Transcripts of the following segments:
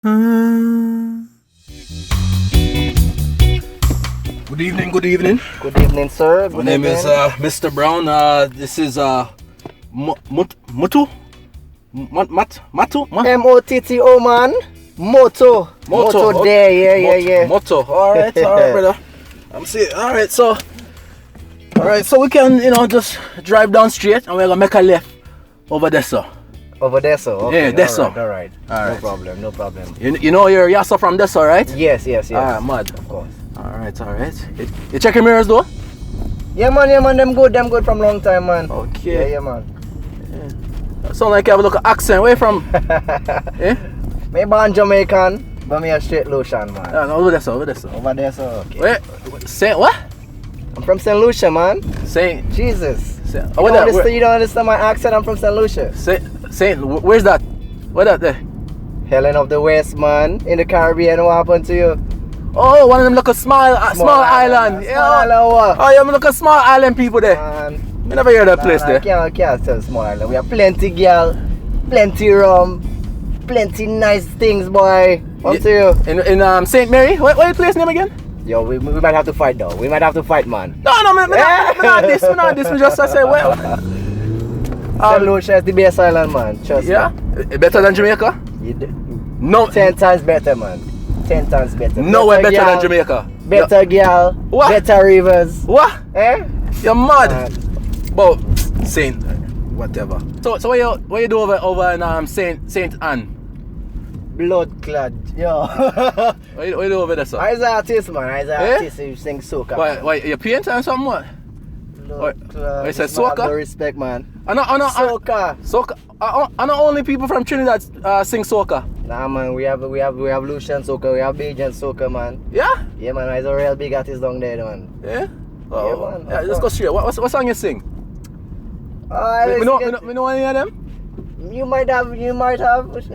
Good evening, good evening. Good evening, sir. My name is Mr. Brown. This is Matu? Matu? M-O-T-T-O, man. Moto okay. there, yeah. Moto. Alright, brother. I'm seeing. Alright, so we can, just drive down straight and we're gonna make a left over there, sir. Over there, sir. Okay. Yeah, there, sir. Alright. No problem. You know you're also from there, sir, right? Yes. Alright, mad. Of course. Alright. You check your mirrors though? Yeah, man. Them good from long time, man. Okay. Yeah, man. Sound like you have a look at accent. Where you from? Eh? Me born Jamaican, but me a straight Lucian, man. Over there, sir. Over there, sir. Okay. Wait, Saint what? I'm from St. Lucia, man. Saint. Jesus. Saint. You don't understand my accent? I'm from St. Lucia. Saint, where's that? Where's that there? Helen of the West, man. In the Caribbean, what happened to you? Oh, one of them look a small island. Small island what? Oh, you look a small island people there. Man. I never heard that place there. I can't tell small island. We have plenty girl, plenty rum, plenty nice things, boy. Up to you. In St. Mary? What your place name again? Yo, we might have to fight though. We might have to fight, man. No, me not this. We just say, well. St. Lucia is the best island, man. Trust me. Yeah? Better than Jamaica? No. 10 times better, man. 10 times better. Nowhere better than Jamaica. Better girl. What? Better rivers. What? Eh? You're mad. But Saint, whatever. So what you do over in Saint Anne? Blood clad. Yo. What you do over there, sir? I's an artist, man. I's an artist who sing soca. Why you paint and something what? Blood clad. You say soca? No respect, man. I know. Soca. I know only people from Trinidad sing soca. Nah, man. We have Lucian soca. We have Bajan soca, man. Yeah? Yeah, man. I's a real big artist down there, man. Yeah? Yeah, man. Let's go straight. What song you sing? We know any of them? You might have. I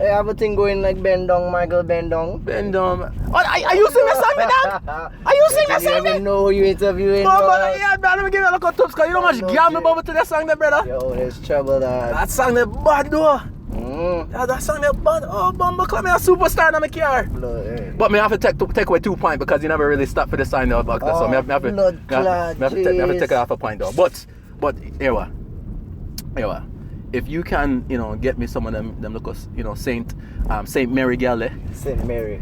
have a thing going like Bendong, Michael Bendong. Bendong. Oh, are you singing a song with that? Are you singing a song? You even know who you interviewing. Let me give you a look at tips, because you know how much gamble bubble to that song there, brother. Yo, there's trouble that. That song there bad though. Yeah, that song there bad. Oh, Bumble, come here, a superstar in my car. But me have to take away 2 points because you never really stopped for the sign there about that. So me have to take it off a point though. But here what? If you can, get me some of them look, Saint Mary girl there. Saint Mary.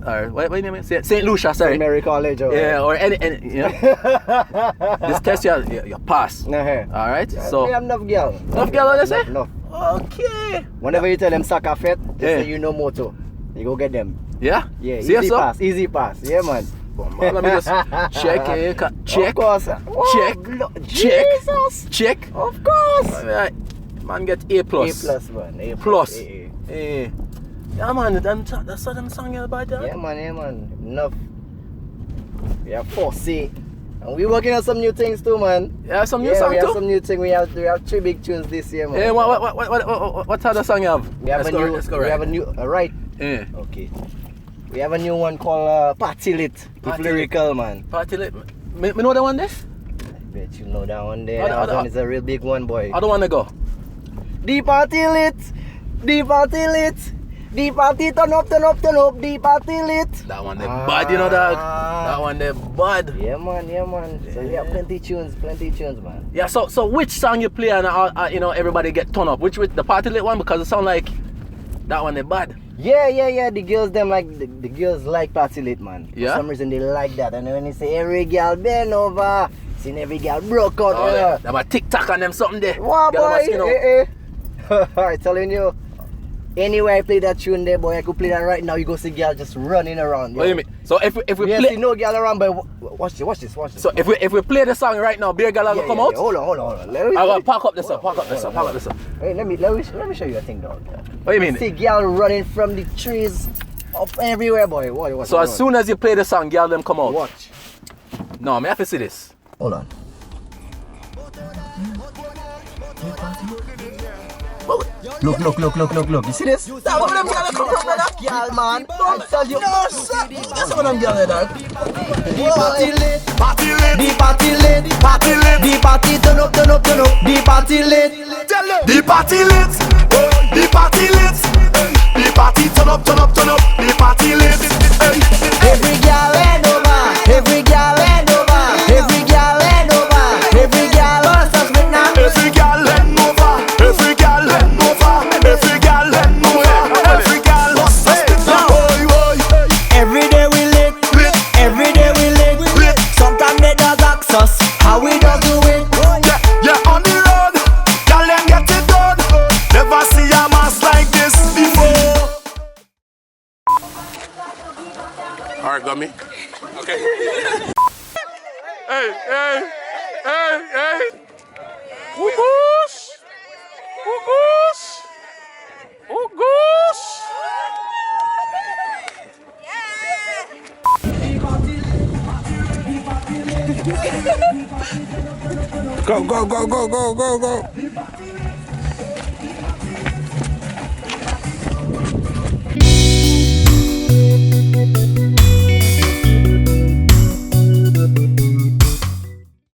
Or what your name is? Saint Lucia, sorry. Saint Mary College. Yeah, or any this test you pass. Alright? So we have enough girl. Enough girl, what they say? Enough. Okay. Whenever you tell them soccer fit, they say you know moto. You go get them. Yeah? Yeah, See easy pass. Yeah, man. Let me just check. Of course. Check. Of course. Man get A+. A+, man. A+. Yeah, man, that's what them song about that. Yeah, man. Enough. We have 4C. And we're working on some new things too, man. Yeah, some new song too? We have some new things. We have 3 big tunes this year, man. Yeah, what other song you have? We have a new, right? Yeah. Okay. We have a new one called Party Lit. It's lyrical, man. Party Lit. Me know that one there? I bet you know that one there. That one is a real big one, boy. I don't want to go. The party lit. The party turn up. The party lit. That one there bad, you know that? That one there bad. Yeah, man. So we have plenty tunes, man. Yeah, so which song you play and everybody get turn up? Which the Party Lit one, because it sound like that one there bad. Yeah. The girls the girls like Party Lit, man. Yeah. For some reason they like that. And when they say every girl bend over, seen every girl broke out. Oh, yeah. They have TikTok on them something there. Wow, boy. I'm telling you. Anywhere I play that tune there, boy, I could play that right now. You go see girl just running around. What do you mean? So if we yes, play, see no girl around, but watch this. So if we play the song right now, beer girl will come out. Hold on. I'm gonna park up this up. Hey, let me show you a thing, dog. What do you mean? See girl running from the trees up everywhere, boy. What? So as soon as you play the song, girl them come out. Watch. No, I have to see this. Hold on. Look. You see this? That one of them girls come from brother. Girl, man. I tell you. No, sir. That's one of them girls there. The party lit. The party turn up. The party lit. The party lit. The party lit. The party turn up, turn up, turn up. The party lit. Hey. Every girl head over, every girl head over, every girl head over, every girl wants us right now. Every girl head over, every girl head over, every girl head over, every girl wants us right now. Every day we lit, every day we lit. Sometimes they does ask us how we don't do it. Yeah, on the road, girl them get it done. Never see a mass like this before. Alright, got me. Okay. Hey, hey, hey, hey. Woogoosh. Woogoosh. Woogoosh. Go, go, go, go, go, go, go.